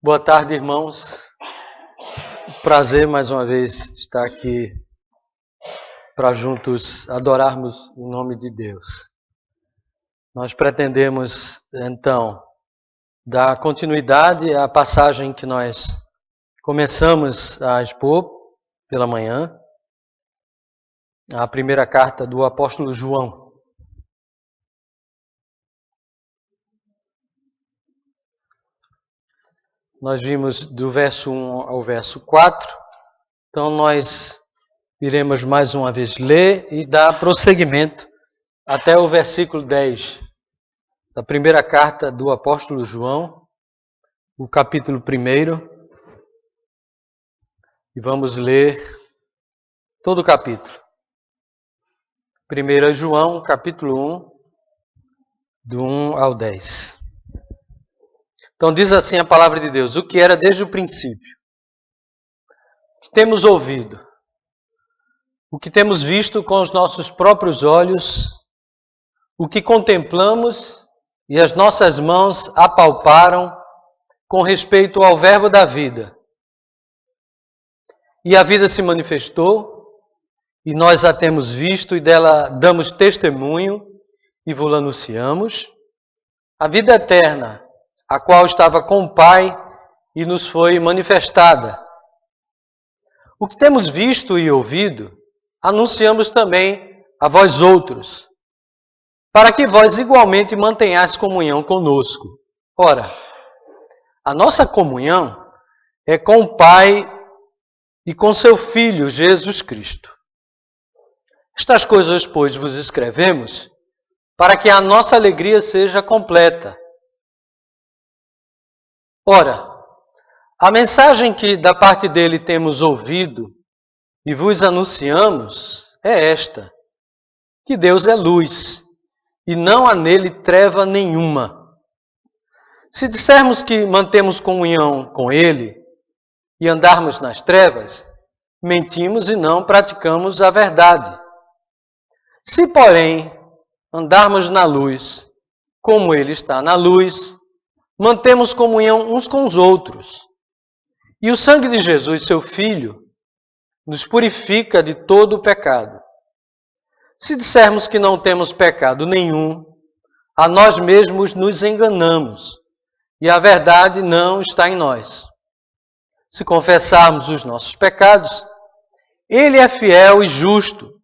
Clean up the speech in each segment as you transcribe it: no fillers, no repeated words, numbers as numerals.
Boa tarde, irmãos. Prazer mais uma vez estar aqui para juntos adorarmos o nome de Deus. Nós pretendemos, então, dar continuidade à passagem que nós começamos a expor pela manhã, a primeira carta do apóstolo João. Nós vimos do verso 1 ao verso 4, então nós iremos mais uma vez ler e dar prosseguimento até o versículo 10 da primeira carta do apóstolo João, o capítulo 1, e vamos ler todo o capítulo. 1 João, capítulo 1, do 1 ao 10. Então diz assim a palavra de Deus: o que era desde o princípio, o que temos ouvido, o que temos visto com os nossos próprios olhos, o que contemplamos e as nossas mãos apalparam com respeito ao verbo da vida. E a vida se manifestou, e nós a temos visto e dela damos testemunho e vos anunciamos, a vida eterna, a qual estava com o Pai e nos foi manifestada. O que temos visto e ouvido, anunciamos também a vós outros, para que vós igualmente mantenhais comunhão conosco. Ora, a nossa comunhão é com o Pai e com seu Filho, Jesus Cristo. Estas coisas, pois, vos escrevemos, para que a nossa alegria seja completa. Ora, a mensagem que da parte dele temos ouvido e vos anunciamos é esta: que Deus é luz e não há nele treva nenhuma. Se dissermos que mantemos comunhão com ele e andarmos nas trevas, mentimos e não praticamos a verdade. Se, porém, andarmos na luz, como ele está na luz, mantemos comunhão uns com os outros. E o sangue de Jesus, seu Filho, nos purifica de todo o pecado. Se dissermos que não temos pecado nenhum, a nós mesmos nos enganamos, e a verdade não está em nós. Se confessarmos os nossos pecados, ele é fiel e justo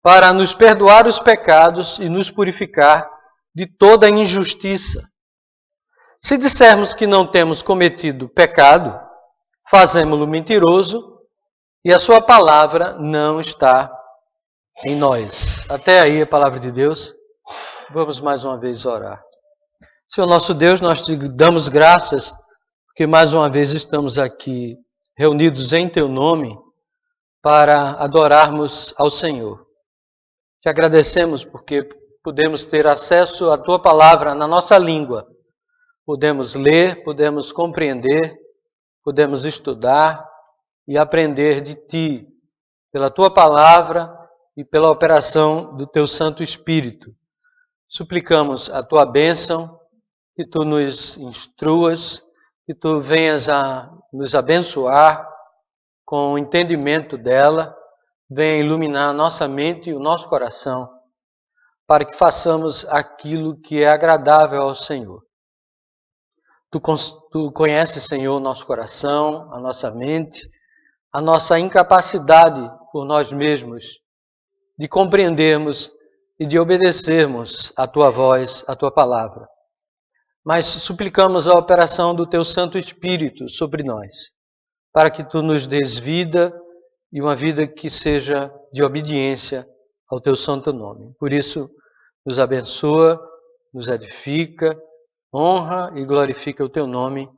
para nos perdoar os pecados e nos purificar de toda injustiça. Se dissermos que não temos cometido pecado, fazemo-lo mentiroso e a sua palavra não está em nós. Até aí a palavra de Deus. Vamos mais uma vez orar. Senhor nosso Deus, nós te damos graças porque mais uma vez estamos aqui reunidos em teu nome para adorarmos ao Senhor. Te agradecemos porque podemos ter acesso à tua palavra na nossa língua. Podemos ler, podemos compreender, podemos estudar e aprender de ti, pela tua palavra e pela operação do teu Santo Espírito. Suplicamos a tua bênção, que tu nos instruas, que tu venhas a nos abençoar com o entendimento dela, venha iluminar a nossa mente e o nosso coração, para que façamos aquilo que é agradável ao Senhor. Tu conheces, Senhor, o nosso coração, a nossa mente, a nossa incapacidade por nós mesmos de compreendermos e de obedecermos a tua voz, a tua palavra. Mas suplicamos a operação do teu Santo Espírito sobre nós, para que tu nos des vida e uma vida que seja de obediência ao teu santo nome. Por isso, nos abençoa, nos edifica, honra e glorifica o teu nome,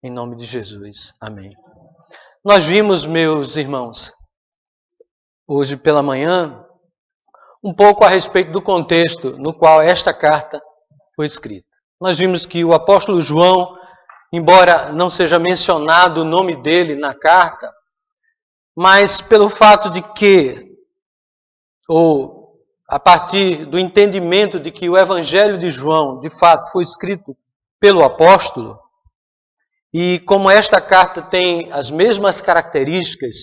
em nome de Jesus. Amém. Nós vimos, meus irmãos, hoje pela manhã, um pouco a respeito do contexto no qual esta carta foi escrita. Nós vimos que o apóstolo João, embora não seja mencionado o nome dele na carta, mas pelo fato de que, ou a partir do entendimento de que o Evangelho de João, de fato, foi escrito pelo apóstolo, E como esta carta tem as mesmas características,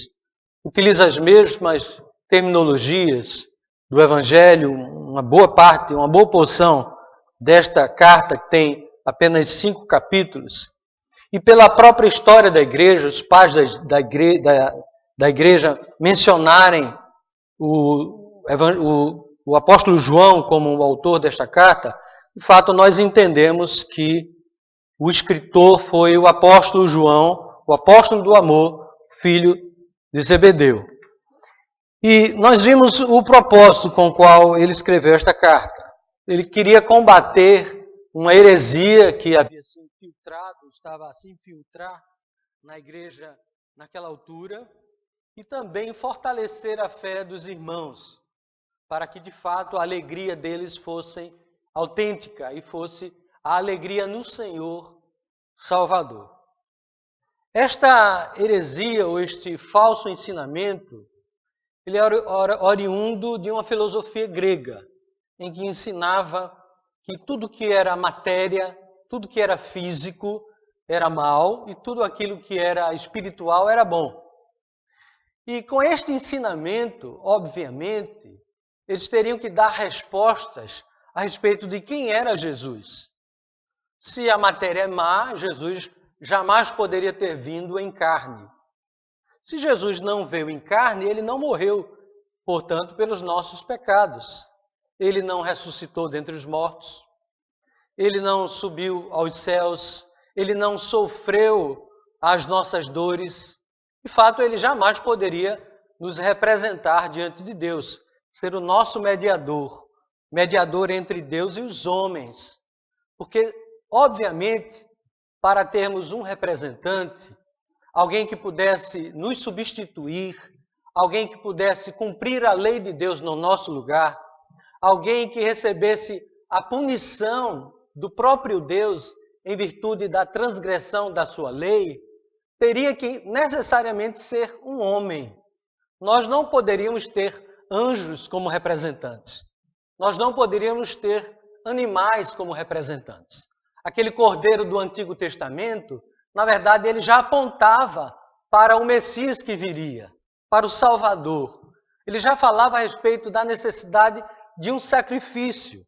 utiliza as mesmas terminologias do Evangelho, uma boa parte, uma boa porção desta carta, que tem apenas 5 capítulos, e pela própria história da igreja, os pais da igreja mencionarem o apóstolo João como o autor desta carta, de fato nós entendemos que o escritor foi o apóstolo João, o apóstolo do amor, filho de Zebedeu. E nós vimos o propósito com o qual ele escreveu esta carta. Ele queria combater uma heresia que havia se infiltrado, estava a se infiltrar na igreja naquela altura, e também fortalecer a fé dos irmãos, para que de fato a alegria deles fosse autêntica e fosse a alegria no Senhor Salvador. Esta heresia, ou este falso ensinamento, ele é oriundo de uma filosofia grega, em que ensinava que tudo que era matéria, tudo que era físico era mal e tudo aquilo que era espiritual era bom. E com este ensinamento, obviamente, eles teriam que dar respostas a respeito de quem era Jesus. Se a matéria é má, Jesus jamais poderia ter vindo em carne. Se Jesus não veio em carne, ele não morreu, portanto, pelos nossos pecados. Ele não ressuscitou dentre os mortos. Ele não subiu aos céus. Ele não sofreu as nossas dores. De fato, ele jamais poderia nos representar diante de Deus, ser o nosso mediador, mediador entre Deus e os homens. Porque, obviamente, para termos um representante, alguém que pudesse nos substituir, alguém que pudesse cumprir a lei de Deus no nosso lugar, alguém que recebesse a punição do próprio Deus em virtude da transgressão da sua lei, teria que necessariamente ser um homem. Nós não poderíamos ter anjos como representantes. Nós não poderíamos ter animais como representantes. Aquele cordeiro do Antigo Testamento, na verdade, ele já apontava para o Messias que viria, para o Salvador. Ele já falava a respeito da necessidade de um sacrifício.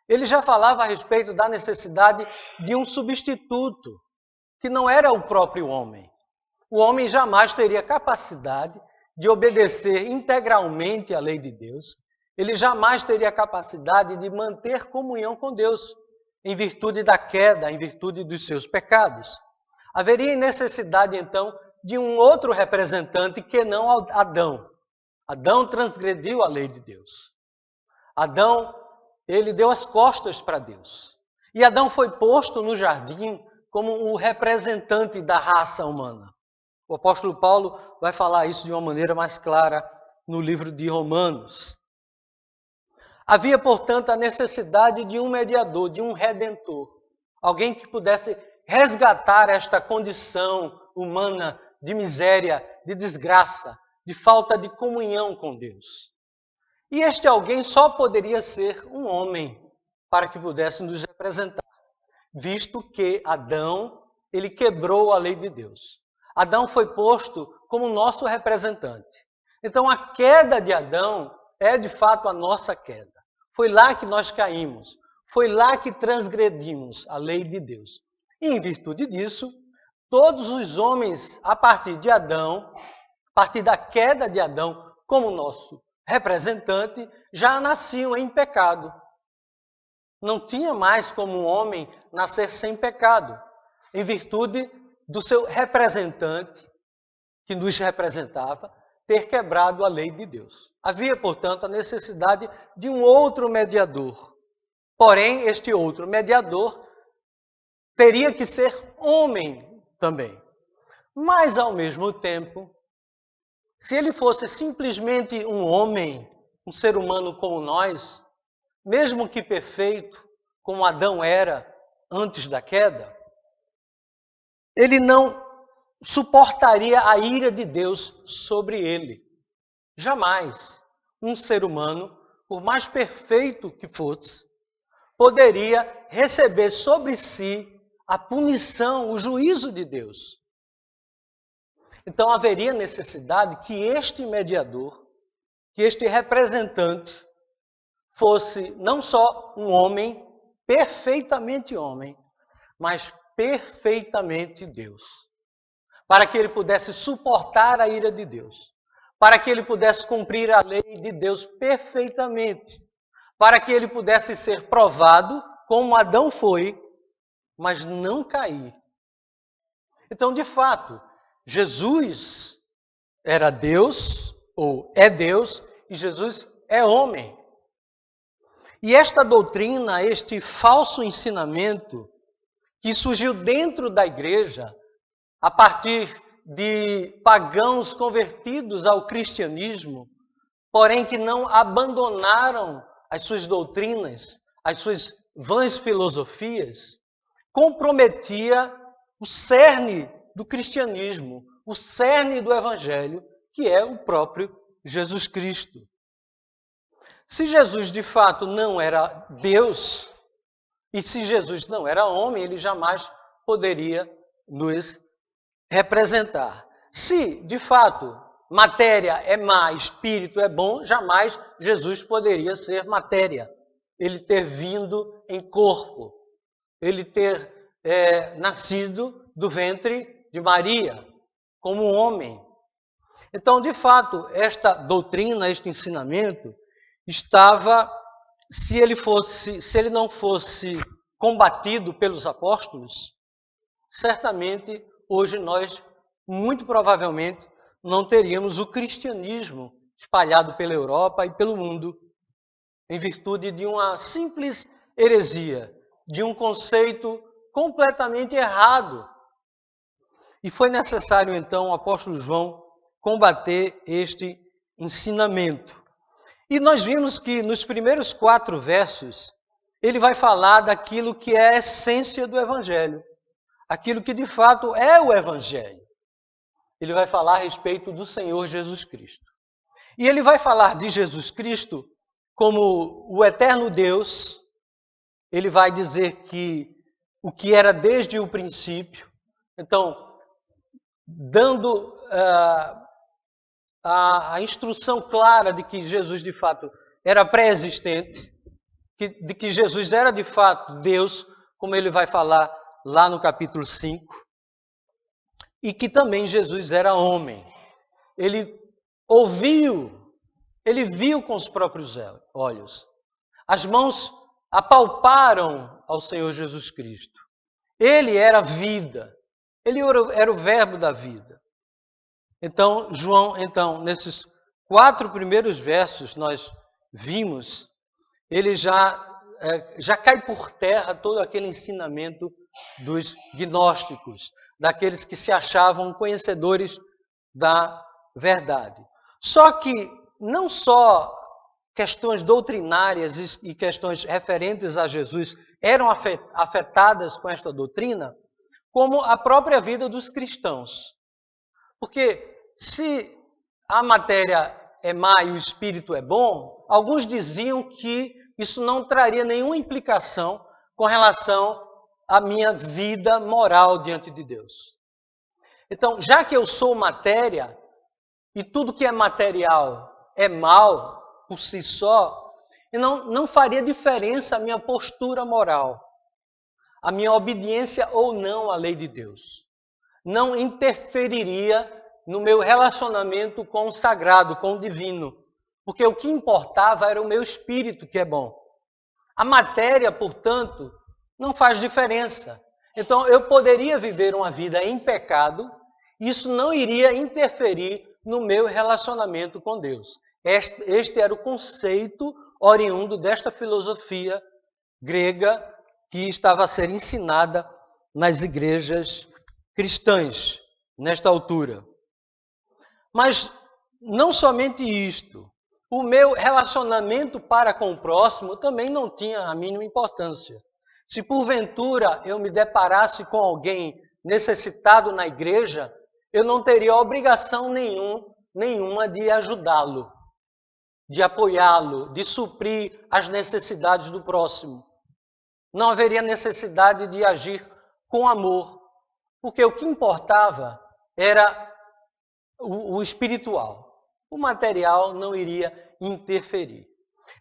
Ele já falava a respeito da necessidade de um substituto, que não era o próprio homem. O homem jamais teria capacidade de obedecer integralmente à lei de Deus. Ele jamais teria capacidade de manter comunhão com Deus, em virtude da queda, em virtude dos seus pecados. Haveria necessidade, então, de um outro representante que não Adão. Adão transgrediu a lei de Deus. Adão, ele deu as costas para Deus. E Adão foi posto no jardim como o representante da raça humana. O apóstolo Paulo vai falar isso de uma maneira mais clara no livro de Romanos. Havia, portanto, a necessidade de um mediador, de um redentor. Alguém que pudesse resgatar esta condição humana de miséria, de desgraça, de falta de comunhão com Deus. E este alguém só poderia ser um homem para que pudesse nos representar, visto que Adão, ele quebrou a lei de Deus. Adão foi posto como nosso representante. Então a queda de Adão é de fato a nossa queda. Foi lá que nós caímos. Foi lá que transgredimos a lei de Deus. E em virtude disso, todos os homens, a partir de Adão, a partir da queda de Adão como nosso representante, já nasciam em pecado. Não tinha mais como um homem nascer sem pecado, em virtude do seu representante, que nos representava, ter quebrado a lei de Deus. Havia, portanto, a necessidade de um outro mediador. Porém, este outro mediador teria que ser homem também. Mas, ao mesmo tempo, se ele fosse simplesmente um homem, um ser humano como nós, mesmo que perfeito, como Adão era antes da queda, ele não suportaria a ira de Deus sobre ele. Jamais um ser humano, por mais perfeito que fosse, poderia receber sobre si a punição, o juízo de Deus. Então haveria necessidade que este mediador, que este representante, fosse não só um homem, perfeitamente homem, mas perfeitamente Deus. Para que ele pudesse suportar a ira de Deus. Para que ele pudesse cumprir a lei de Deus perfeitamente. Para que ele pudesse ser provado, como Adão foi, mas não cair. Então, de fato, Jesus era Deus, ou é Deus, e Jesus é homem. E esta doutrina, este falso ensinamento, que surgiu dentro da igreja, a partir de pagãos convertidos ao cristianismo, porém que não abandonaram as suas doutrinas, as suas vãs filosofias, comprometia o cerne do cristianismo, o cerne do evangelho, que é o próprio Jesus Cristo. Se Jesus de fato não era Deus, e se Jesus não era homem, ele jamais poderia nos representar. Se de fato matéria é má, espírito é bom, jamais Jesus poderia ser matéria. Ele ter vindo em corpo, ele ter nascido do ventre de Maria, como homem. Então, de fato, esta doutrina, este ensinamento, estava, se ele não fosse combatido pelos apóstolos, certamente hoje nós, muito provavelmente, não teríamos o cristianismo espalhado pela Europa e pelo mundo, em virtude de uma simples heresia, de um conceito completamente errado. E foi necessário, então, o apóstolo João combater este ensinamento. E nós vimos que nos primeiros 4 versos, ele vai falar daquilo que é a essência do Evangelho, aquilo que de fato é o Evangelho. Ele vai falar a respeito do Senhor Jesus Cristo. E ele vai falar de Jesus Cristo como o eterno Deus. Ele vai dizer que o que era desde o princípio. Então, dando a instrução clara de que Jesus de fato era pré-existente, de que Jesus era de fato Deus, como ele vai falar lá no capítulo 5, e que também Jesus era homem. Ele ouviu, ele viu com os próprios olhos. As mãos apalparam ao Senhor Jesus Cristo. Ele era vida. Ele era o verbo da vida. Então, João, nesses 4 primeiros versos, nós vimos, ele já cai por terra todo aquele ensinamento dos gnósticos, daqueles que se achavam conhecedores da verdade. Só que não só questões doutrinárias e questões referentes a Jesus eram afetadas com esta doutrina, como a própria vida dos cristãos. Porque se a matéria é má e o espírito é bom, alguns diziam que isso não traria nenhuma implicação com relação à minha vida moral diante de Deus. Então, já que eu sou matéria, e tudo que é material é mal por si só, não faria diferença a minha postura moral, a minha obediência ou não à lei de Deus. Não interferiria no meu relacionamento com o sagrado, com o divino. Porque o que importava era o meu espírito, que é bom. A matéria, portanto, não faz diferença. Então, eu poderia viver uma vida em pecado, e isso não iria interferir no meu relacionamento com Deus. Este era o conceito oriundo desta filosofia grega que estava a ser ensinada nas igrejas cristãs, nesta altura. Mas não somente isto, o meu relacionamento para com o próximo também não tinha a mínima importância. Se porventura eu me deparasse com alguém necessitado na igreja, eu não teria obrigação nenhuma de ajudá-lo, de apoiá-lo, de suprir as necessidades do próximo. Não haveria necessidade de agir com amor, porque o que importava era o espiritual. O material não iria interferir.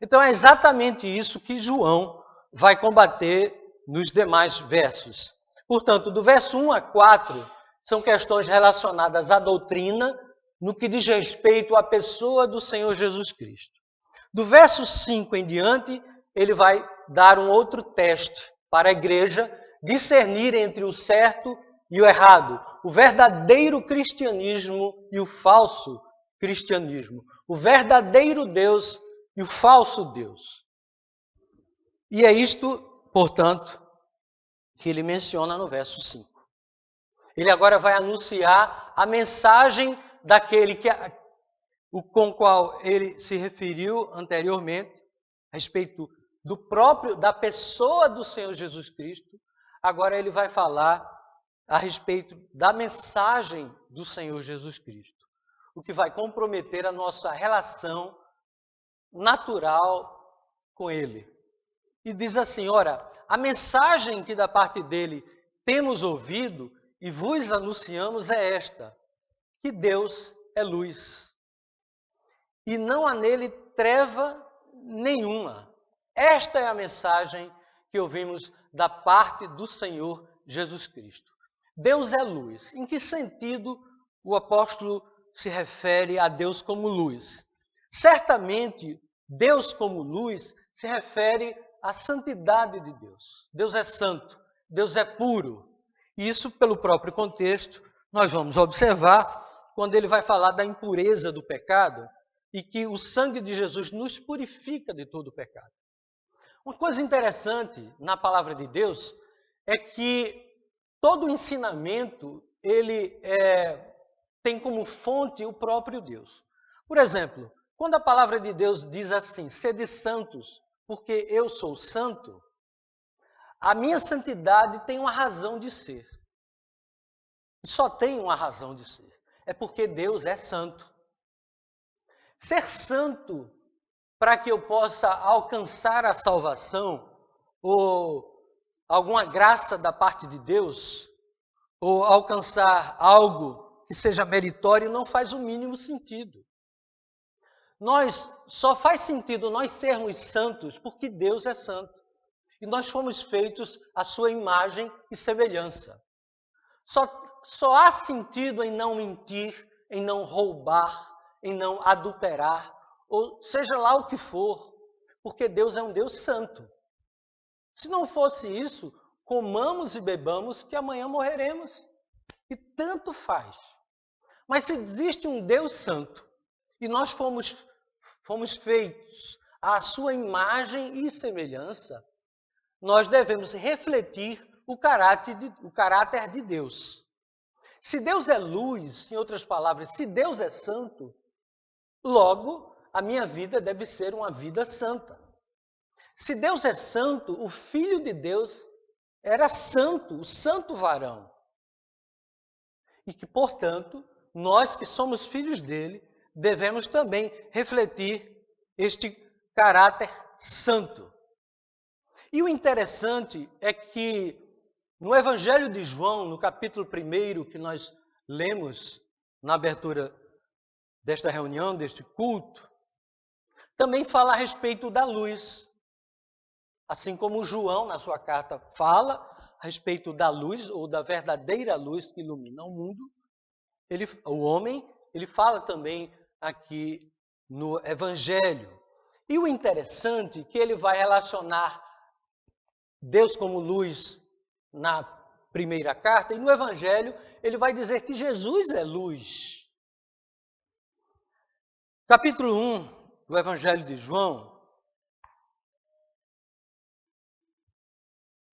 Então é exatamente isso que João vai combater nos demais versos. Portanto, do verso 1 a 4, são questões relacionadas à doutrina, no que diz respeito à pessoa do Senhor Jesus Cristo. Do verso 5 em diante, ele vai dar um outro teste para a igreja discernir entre o certo e o errado, o verdadeiro cristianismo e o falso cristianismo, o verdadeiro Deus e o falso Deus. E é isto, portanto, que ele menciona no verso 5. Ele agora vai anunciar a mensagem daquele com o qual ele se referiu anteriormente, a respeito da pessoa do Senhor Jesus Cristo. Agora ele vai falar a respeito da mensagem do Senhor Jesus Cristo, o que vai comprometer a nossa relação natural com ele. E diz assim, ora, a mensagem que da parte dele temos ouvido e vos anunciamos é esta, que Deus é luz, e não há nele treva nenhuma. Esta é a mensagem que ouvimos da parte do Senhor Jesus Cristo. Deus é luz. Em que sentido o apóstolo se refere a Deus como luz? Certamente, Deus como luz se refere à santidade de Deus. Deus é santo, Deus é puro. E isso, pelo próprio contexto, nós vamos observar quando ele vai falar da impureza do pecado e que o sangue de Jesus nos purifica de todo o pecado. Uma coisa interessante na palavra de Deus é que todo o ensinamento ele tem como fonte o próprio Deus. Por exemplo, quando a palavra de Deus diz assim, sede santos, porque eu sou santo, a minha santidade tem uma razão de ser. Só tem uma razão de ser. É porque Deus é santo. Ser santo para que eu possa alcançar a salvação ou alguma graça da parte de Deus ou alcançar algo que seja meritório não faz o mínimo sentido. Só faz sentido nós sermos santos porque Deus é santo. E nós fomos feitos à sua imagem e semelhança. Só há sentido em não mentir, em não roubar, em não adulterar, ou seja lá o que for, porque Deus é um Deus santo. Se não fosse isso, comamos e bebamos que amanhã morreremos. E tanto faz. Mas se existe um Deus santo, e nós fomos feitos à sua imagem e semelhança, nós devemos refletir o caráter de Deus. Se Deus é luz, em outras palavras, se Deus é santo, logo a minha vida deve ser uma vida santa. Se Deus é santo, o Filho de Deus era santo, o santo varão. E que, portanto, nós que somos filhos dele, devemos também refletir este caráter santo. E o interessante é que no Evangelho de João, no capítulo 1 que nós lemos na abertura desta reunião, deste culto, também fala a respeito da luz. Assim como João, na sua carta, fala a respeito da luz, ou da verdadeira luz que ilumina o mundo, o homem, ele fala também aqui no Evangelho. E o interessante é que ele vai relacionar Deus como luz na primeira carta, e no Evangelho ele vai dizer que Jesus é luz. Capítulo 1 do Evangelho de João,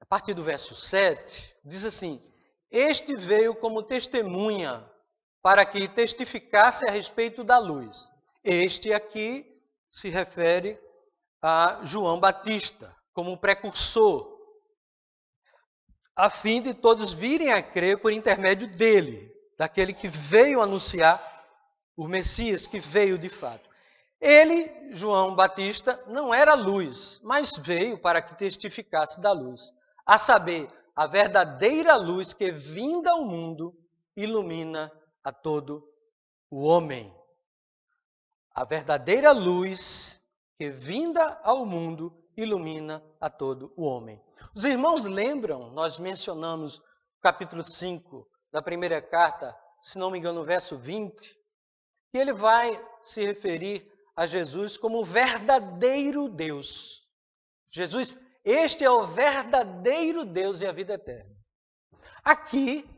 a partir do verso 7, diz assim, este veio como testemunha para que testificasse a respeito da luz. Este aqui se refere a João Batista, como precursor, a fim de todos virem a crer por intermédio dele, daquele que veio anunciar o Messias, que veio de fato. Ele, João Batista, não era luz, mas veio para que testificasse da luz, a saber, a verdadeira luz que, vinda ao mundo, ilumina a todo o homem. A verdadeira luz que, vinda ao mundo, ilumina a todo o homem. Os irmãos lembram, nós mencionamos no capítulo 5 da primeira carta, se não me engano, no verso 20, que ele vai se referir a Jesus como o verdadeiro Deus. Jesus, este é o verdadeiro Deus e a vida eterna. Aqui,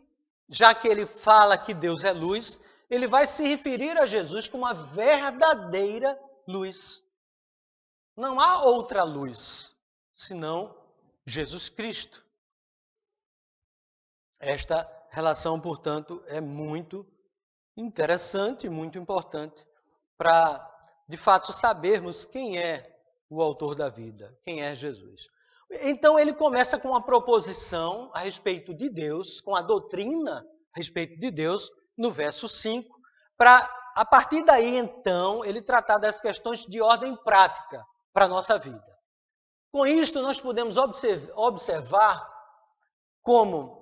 já que ele fala que Deus é luz, ele vai se referir a Jesus como a verdadeira luz. Não há outra luz, senão Jesus Cristo. Esta relação, portanto, é muito interessante, muito importante para, de fato, sabermos quem é o autor da vida, quem é Jesus. Então, ele começa com uma proposição a respeito de Deus, com a doutrina a respeito de Deus, no verso 5, para, a partir daí, então, ele tratar das questões de ordem prática para a nossa vida. Com isto, nós podemos observar como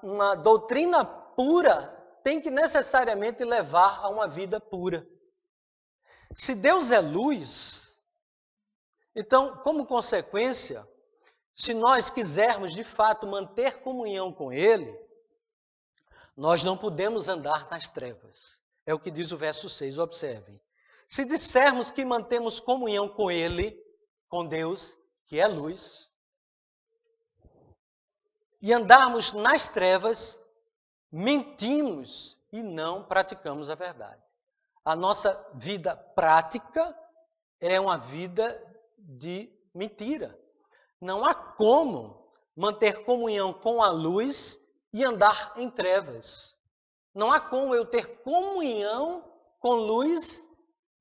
uma doutrina pura tem que necessariamente levar a uma vida pura. Se Deus é luz, então, como consequência, se nós quisermos de fato manter comunhão com Ele, nós não podemos andar nas trevas. É o que diz o verso 6, observem. Se dissermos que mantemos comunhão com Ele, com Deus, que é luz, e andarmos nas trevas, mentimos e não praticamos a verdade. A nossa vida prática é uma vida de mentira. Não há como manter comunhão com a luz e andar em trevas. Não há como eu ter comunhão com luz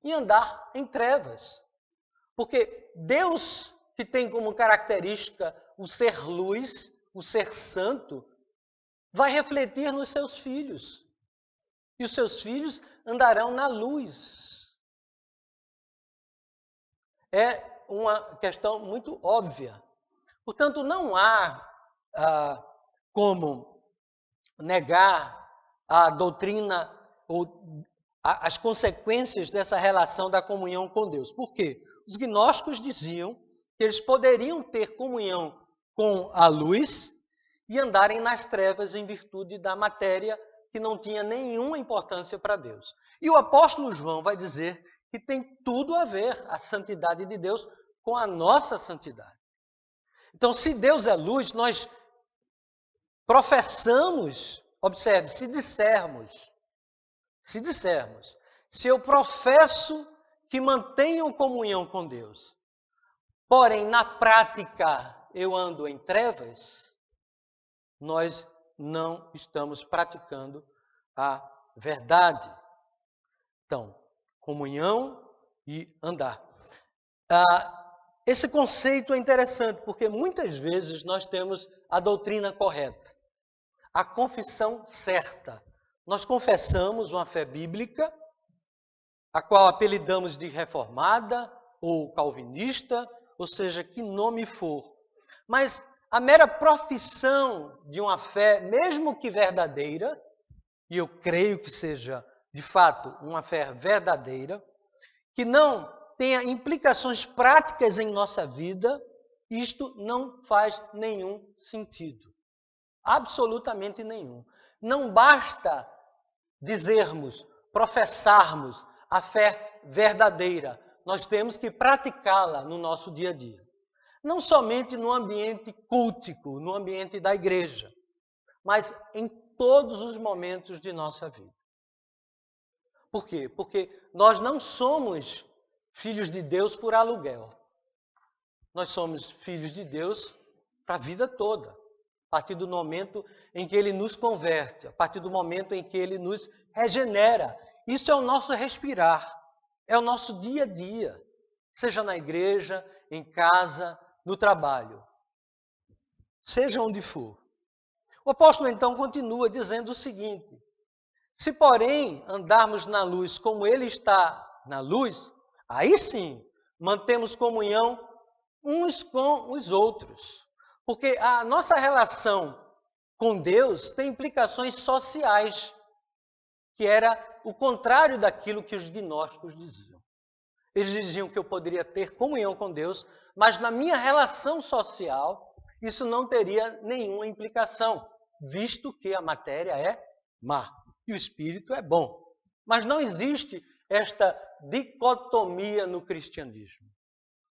e andar em trevas. Porque Deus, que tem como característica o ser luz, o ser santo, vai refletir nos seus filhos. E os seus filhos andarão na luz. É uma questão muito óbvia. Portanto, não há como negar a doutrina ou as consequências dessa relação da comunhão com Deus. Por quê? Os gnósticos diziam que eles poderiam ter comunhão com a luz e andarem nas trevas em virtude da matéria que não tinha nenhuma importância para Deus. E o apóstolo João vai dizer que tem tudo a ver a santidade de Deus com a nossa santidade. Então, se Deus é luz, nós professamos, observe, se dissermos, se eu professo que mantenho comunhão com Deus, porém, na prática, eu ando em trevas, nós não estamos praticando a verdade. Então, comunhão e andar. Esse conceito é interessante, porque muitas vezes nós temos a doutrina correta, a confissão certa. Nós confessamos uma fé bíblica, a qual apelidamos de reformada ou calvinista, ou seja, que nome for. Mas a mera profissão de uma fé, mesmo que verdadeira, e eu creio que seja, de fato, uma fé verdadeira, que não tenha implicações práticas em nossa vida, isto não faz nenhum sentido. Absolutamente nenhum. Não basta dizermos, professarmos a fé verdadeira. Nós temos que praticá-la no nosso dia a dia. Não somente no ambiente cultico, no ambiente da igreja, mas em todos os momentos de nossa vida. Por quê? Porque nós não somos filhos de Deus por aluguel. Nós somos filhos de Deus para a vida toda. A partir do momento em que Ele nos converte, a partir do momento em que Ele nos regenera. Isso é o nosso respirar, é o nosso dia a dia. Seja na igreja, em casa, no trabalho. Seja onde for. O apóstolo então continua dizendo o seguinte: se porém andarmos na luz como Ele está na luz, aí sim, mantemos comunhão uns com os outros. Porque a nossa relação com Deus tem implicações sociais, que era o contrário daquilo que os gnósticos diziam. Eles diziam que eu poderia ter comunhão com Deus, mas na minha relação social, isso não teria nenhuma implicação, visto que a matéria é má e o espírito é bom. Mas não existe esta dicotomia no cristianismo.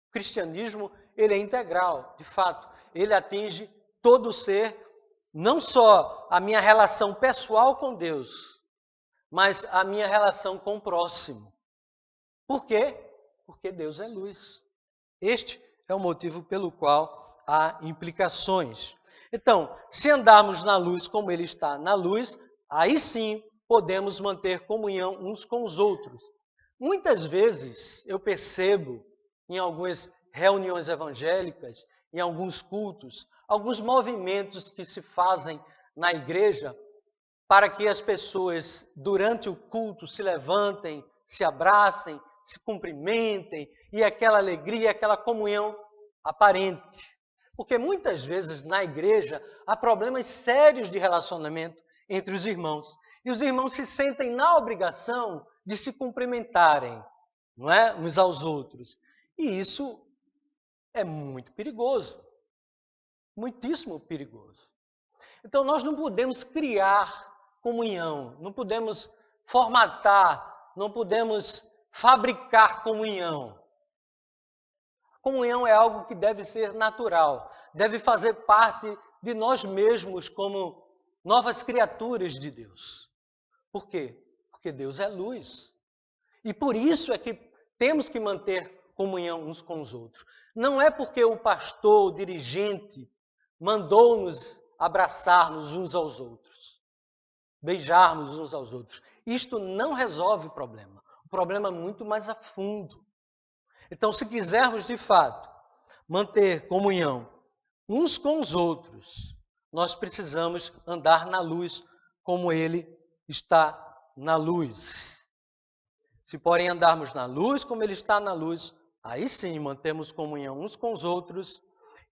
O cristianismo, ele é integral, de fato. Ele atinge todo o ser, não só a minha relação pessoal com Deus, mas a minha relação com o próximo. Por quê? Porque Deus é luz. Este é o motivo pelo qual há implicações. Então, se andarmos na luz como Ele está na luz, aí sim podemos manter comunhão uns com os outros. Muitas vezes eu percebo em algumas reuniões evangélicas, em alguns cultos, alguns movimentos que se fazem na igreja para que as pessoas, durante o culto, se levantem, se abracem, se cumprimentem, e aquela alegria, aquela comunhão aparente. Porque muitas vezes na igreja há problemas sérios de relacionamento entre os irmãos. E os irmãos se sentem na obrigação de se cumprimentarem, não é? Uns aos outros. E isso é muito perigoso. Muitíssimo perigoso. Então nós não podemos criar comunhão, não podemos formatar, não podemos fabricar comunhão. Comunhão é algo que deve ser natural, deve fazer parte de nós mesmos como novas criaturas de Deus. Por quê? Porque Deus é luz. E por isso é que temos que manter comunhão uns com os outros. Não é porque o pastor, o dirigente, mandou-nos abraçar-nos uns aos outros, beijarmos uns aos outros. Isto não resolve o problema. O problema é muito mais a fundo. Então, se quisermos, de fato, manter comunhão uns com os outros, nós precisamos andar na luz como Ele está na luz. Se, porém, andarmos na luz como Ele está na luz, aí sim mantemos comunhão uns com os outros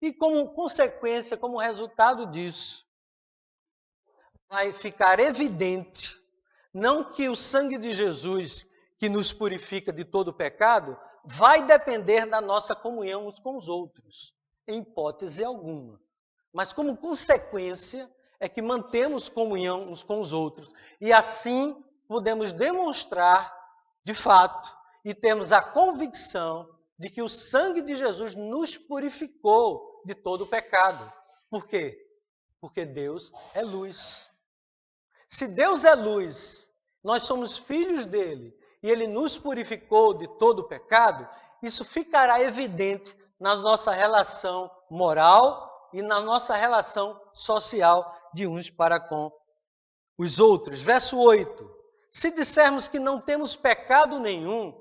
e, como consequência, como resultado disso, vai ficar evidente, não que o sangue de Jesus, que nos purifica de todo pecado, vai depender da nossa comunhão uns com os outros, em hipótese alguma. Mas como consequência é que mantemos comunhão uns com os outros. E assim podemos demonstrar, de fato, e temos a convicção de que o sangue de Jesus nos purificou de todo pecado. Por quê? Porque Deus é luz. Se Deus é luz, nós somos filhos dele, e ele nos purificou de todo o pecado, isso ficará evidente na nossa relação moral e na nossa relação social de uns para com os outros. Verso 8. Se dissermos que não temos pecado nenhum,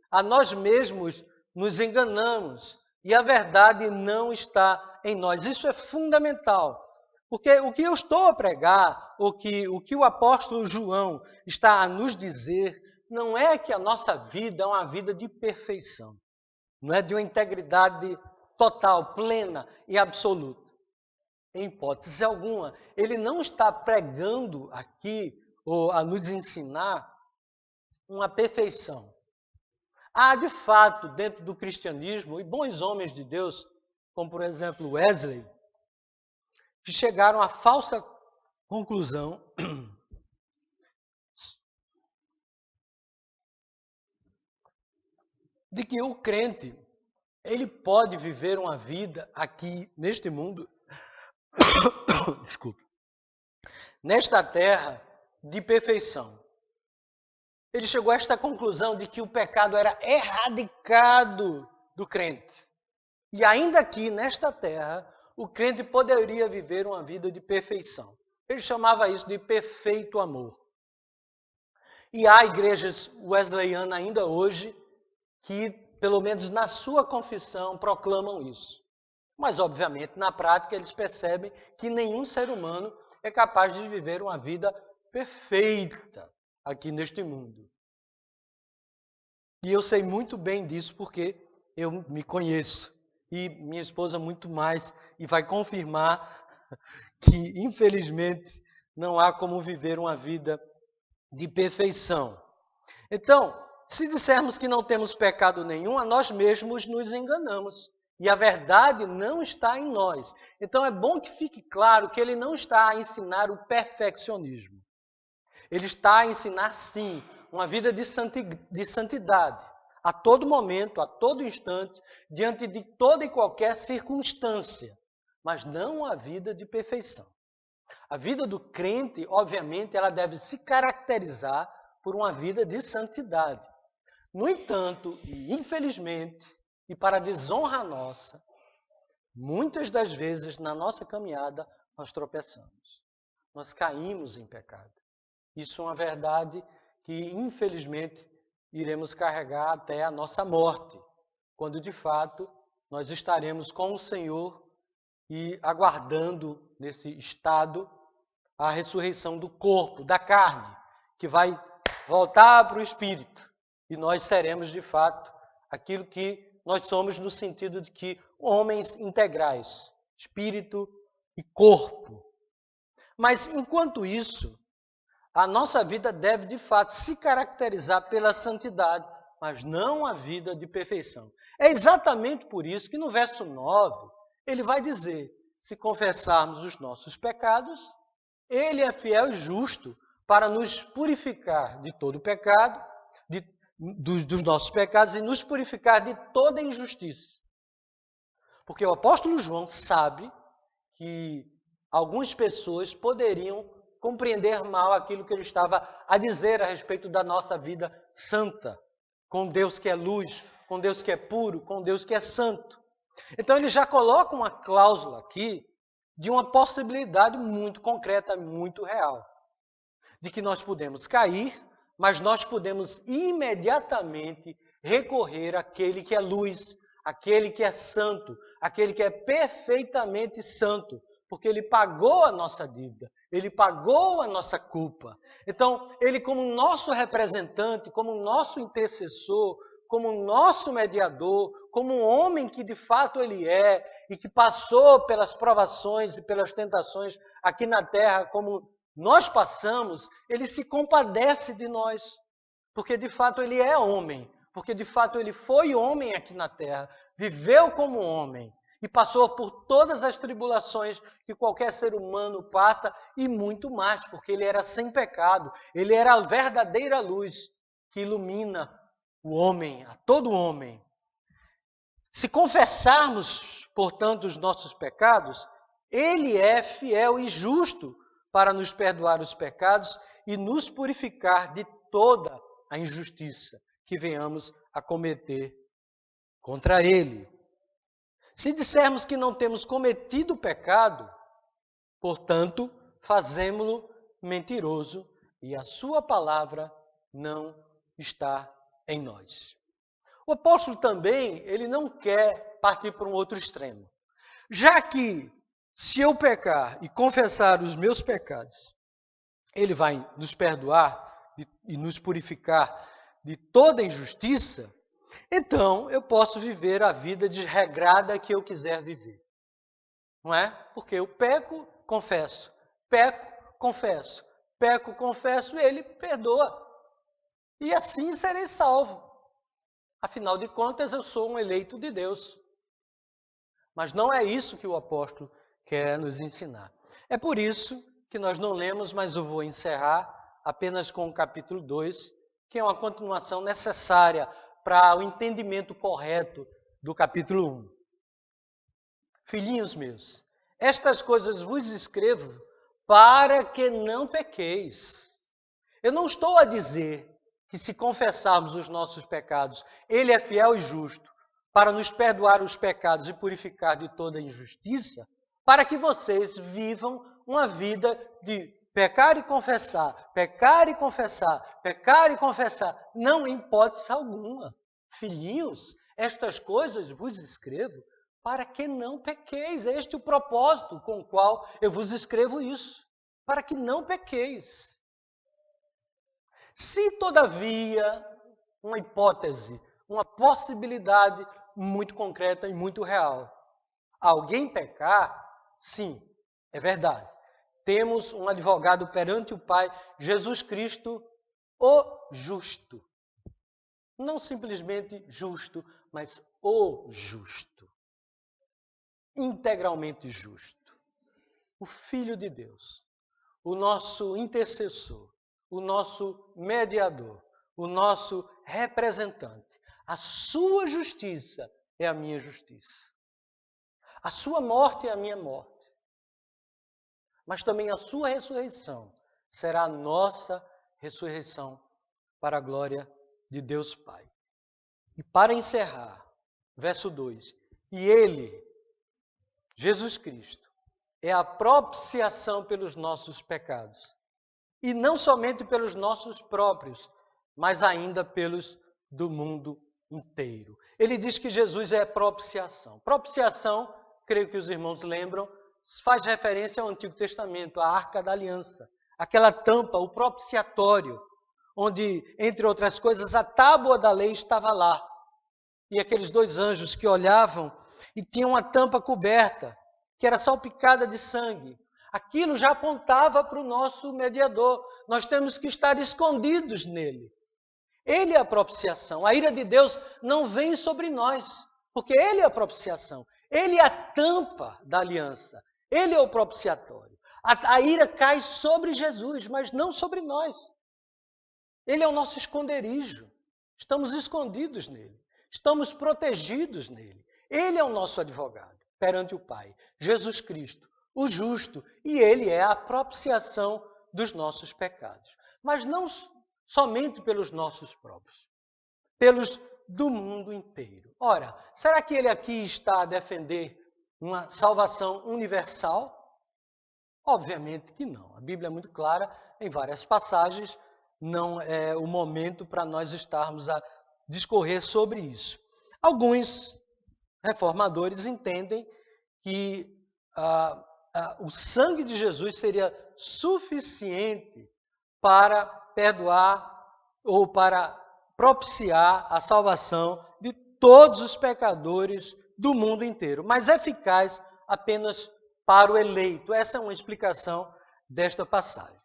a nós mesmos nos enganamos e a verdade não está em nós. Isso é fundamental, porque o que eu estou a pregar, o que o apóstolo João está a nos dizer, não é que a nossa vida é uma vida de perfeição, não é de uma integridade total, plena e absoluta. Em hipótese alguma, ele não está pregando aqui, ou a nos ensinar, uma perfeição. Há, de fato, dentro do cristianismo, e bons homens de Deus, como por exemplo Wesley, que chegaram à falsa conclusão de que o crente, ele pode viver uma vida aqui neste mundo, desculpa, nesta terra de perfeição. Ele chegou a esta conclusão de que o pecado era erradicado do crente. E ainda aqui, nesta terra, o crente poderia viver uma vida de perfeição. Ele chamava isso de perfeito amor. E há igrejas wesleyanas ainda hoje que, pelo menos na sua confissão, proclamam isso. Mas, obviamente, na prática, eles percebem que nenhum ser humano é capaz de viver uma vida perfeita aqui neste mundo. E eu sei muito bem disso porque eu me conheço. e minha esposa muito mais, e vai confirmar que, infelizmente, não há como viver uma vida de perfeição. Então, se dissermos que não temos pecado nenhum, a nós mesmos nos enganamos. E a verdade não está em nós. Então é bom que fique claro que ele não está a ensinar o perfeccionismo. Ele está a ensinar, sim, uma vida de santidade. A todo momento, a todo instante, diante de toda e qualquer circunstância. Mas não a vida de perfeição. A vida do crente, obviamente, ela deve se caracterizar por uma vida de santidade. No entanto, e infelizmente, e para desonra nossa, muitas das vezes na nossa caminhada nós tropeçamos. Nós caímos em pecado. Isso é uma verdade que, infelizmente, iremos carregar até a nossa morte, quando de fato nós estaremos com o Senhor e aguardando nesse estado a ressurreição do corpo, da carne, que vai voltar para o Espírito. E nós seremos, de fato, aquilo que nós somos no sentido de que homens integrais, espírito e corpo. Mas, enquanto isso, a nossa vida deve, de fato, se caracterizar pela santidade, mas não a vida de perfeição. É exatamente por isso que no verso 9, ele vai dizer, se confessarmos os nossos pecados, ele é fiel e justo para nos purificar de todo pecado, dos nossos pecados e nos purificar de toda injustiça. Porque o apóstolo João sabe que algumas pessoas poderiam compreender mal aquilo que ele estava a dizer a respeito da nossa vida santa, com Deus que é luz, com Deus que é puro, com Deus que é santo. Então ele já coloca uma cláusula aqui de uma possibilidade muito concreta, muito real, de que nós podemos cair, mas nós podemos imediatamente recorrer àquele que é luz, àquele que é santo, àquele que é perfeitamente santo, porque ele pagou a nossa dívida, ele pagou a nossa culpa. Então, ele como nosso representante, como nosso intercessor, como nosso mediador, como um homem que de fato ele é e que passou pelas provações e pelas tentações aqui na terra, como nós passamos, ele se compadece de nós, porque de fato ele é homem, porque de fato ele foi homem aqui na terra, viveu como homem e passou por todas as tribulações que qualquer ser humano passa e muito mais, porque ele era sem pecado, ele era a verdadeira luz que ilumina o homem, a todo homem. Se confessarmos, portanto, os nossos pecados, ele é fiel e justo para nos perdoar os pecados e nos purificar de toda a injustiça que venhamos a cometer contra ele. Se dissermos que não temos cometido pecado, portanto, fazemo-lo mentiroso e a sua palavra não está em nós. O apóstolo também, ele não quer partir para um outro extremo. Já que, se eu pecar e confessar os meus pecados, ele vai nos perdoar e nos purificar de toda injustiça, então eu posso viver a vida desregrada que eu quiser viver. Não é? Porque eu peco, confesso. Peco, confesso. Peco, confesso, ele perdoa. E assim serei salvo. Afinal de contas, eu sou um eleito de Deus. Mas não é isso que o apóstolo quer nos ensinar. É por isso que nós não lemos, mas eu vou encerrar apenas com o capítulo 2, que é uma continuação necessária para o entendimento correto do capítulo 1. Filhinhos meus, estas coisas vos escrevo para que não pequeis. Eu não estou a dizer que se confessarmos os nossos pecados, ele é fiel e justo para nos perdoar os pecados e purificar de toda injustiça, para que vocês vivam uma vida de pecar e confessar, pecar e confessar, pecar e confessar. Não, em hipótese alguma. Filhinhos, estas coisas vos escrevo para que não pequeis. É este o propósito com o qual eu vos escrevo isso, para que não pequeis. Se, todavia, uma hipótese, uma possibilidade muito concreta e muito real. Alguém pecar? Sim, é verdade. Temos um advogado perante o Pai, Jesus Cristo, o justo. Não simplesmente justo, mas o justo. Integralmente justo. O Filho de Deus, o nosso intercessor, o nosso mediador, o nosso representante. A sua justiça é a minha justiça. A sua morte é a minha morte. Mas também a sua ressurreição será a nossa ressurreição para a glória de Deus Pai. E para encerrar, verso 2. E Ele, Jesus Cristo, é a propiciação pelos nossos pecados. E não somente pelos nossos próprios, mas ainda pelos do mundo inteiro. Ele diz que Jesus é a propiciação. Propiciação, creio que os irmãos lembram, faz referência ao Antigo Testamento, à Arca da Aliança. Aquela tampa, o propiciatório, onde, entre outras coisas, a tábua da lei estava lá. E aqueles dois anjos que olhavam e tinham a tampa coberta, que era salpicada de sangue. Aquilo já apontava para o nosso mediador. Nós temos que estar escondidos nele. Ele é a propiciação. A ira de Deus não vem sobre nós, porque Ele é a propiciação. Ele é a tampa da aliança. Ele é o propiciatório. A ira cai sobre Jesus, mas não sobre nós. Ele é o nosso esconderijo. Estamos escondidos nele. Estamos protegidos nele. Ele é o nosso advogado perante o Pai. Jesus Cristo, o justo. E Ele é a propiciação dos nossos pecados. Mas não somente pelos nossos próprios. Pelos do mundo inteiro. Ora, será que Ele aqui está a defender uma salvação universal? Obviamente que não. A Bíblia é muito clara em várias passagens. Não é o momento para nós estarmos a discorrer sobre isso. Alguns reformadores entendem que o sangue de Jesus seria suficiente para perdoar ou para propiciar a salvação de todos os pecadores do mundo inteiro, mas eficaz apenas para o eleito. Essa é uma explicação desta passagem.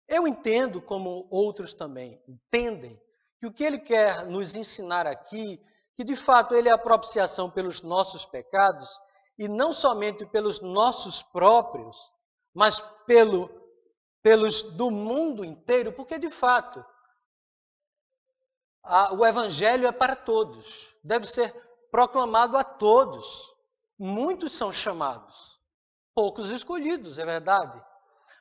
Eu entendo, como outros também entendem, que o que ele quer nos ensinar aqui, que de fato ele é a propiciação pelos nossos pecados, e não somente pelos nossos próprios, mas pelos do mundo inteiro, porque de fato o Evangelho é para todos, deve ser proclamado a todos. Muitos são chamados, poucos escolhidos, é verdade.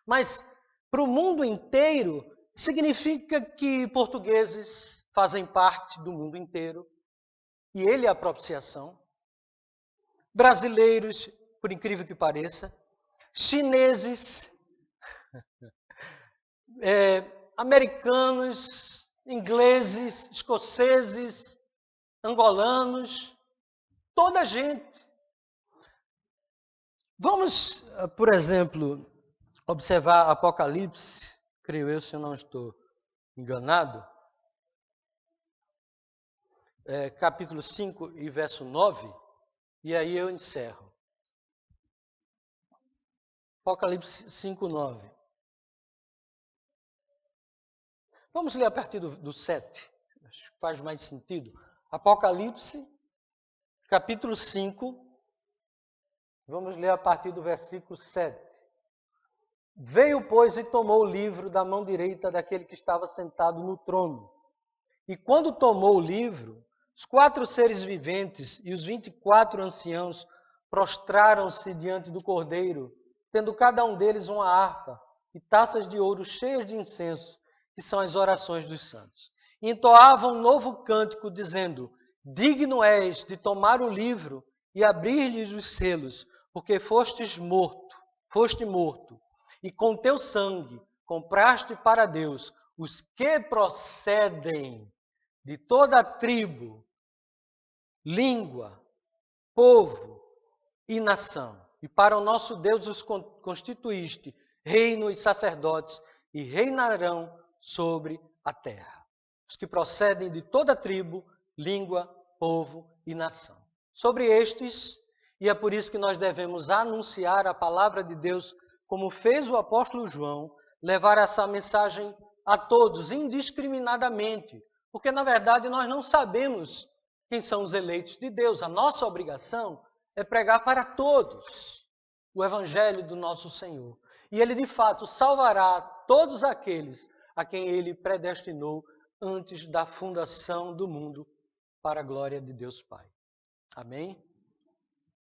Mas para o mundo inteiro, significa que portugueses fazem parte do mundo inteiro, e ele é a propiciação. Brasileiros, por incrível que pareça, chineses, americanos, ingleses, escoceses, angolanos, toda a gente. Vamos, por exemplo, observar Apocalipse, creio eu, se eu não estou enganado, capítulo 5 e verso 9, e aí eu encerro. Apocalipse 5, 9. Vamos ler a partir do 7, acho que faz mais sentido. Apocalipse, capítulo 5, vamos ler a partir do versículo 7. Veio, pois, e tomou o livro da mão direita daquele que estava sentado no trono. E quando tomou o livro, os 4 seres viventes e os 24 anciãos prostraram-se diante do Cordeiro, tendo cada um deles uma harpa e taças de ouro cheias de incenso, que são as orações dos santos. E entoavam um novo cântico, dizendo: digno és de tomar o livro e abrir-lhes os selos, porque foste morto, e com teu sangue compraste para Deus os que procedem de toda a tribo, língua, povo e nação. E para o nosso Deus os constituíste reino e sacerdotes, e reinarão sobre a terra. Os que procedem de toda a tribo, língua, povo e nação. sobre estes, e é por isso que nós devemos anunciar a palavra de Deus, como fez o apóstolo João, levar essa mensagem a todos, indiscriminadamente, porque na verdade nós não sabemos quem são os eleitos de Deus. A nossa obrigação é pregar para todos o evangelho do nosso Senhor. E Ele de fato salvará todos aqueles a quem Ele predestinou antes da fundação do mundo, para a glória de Deus Pai. Amém?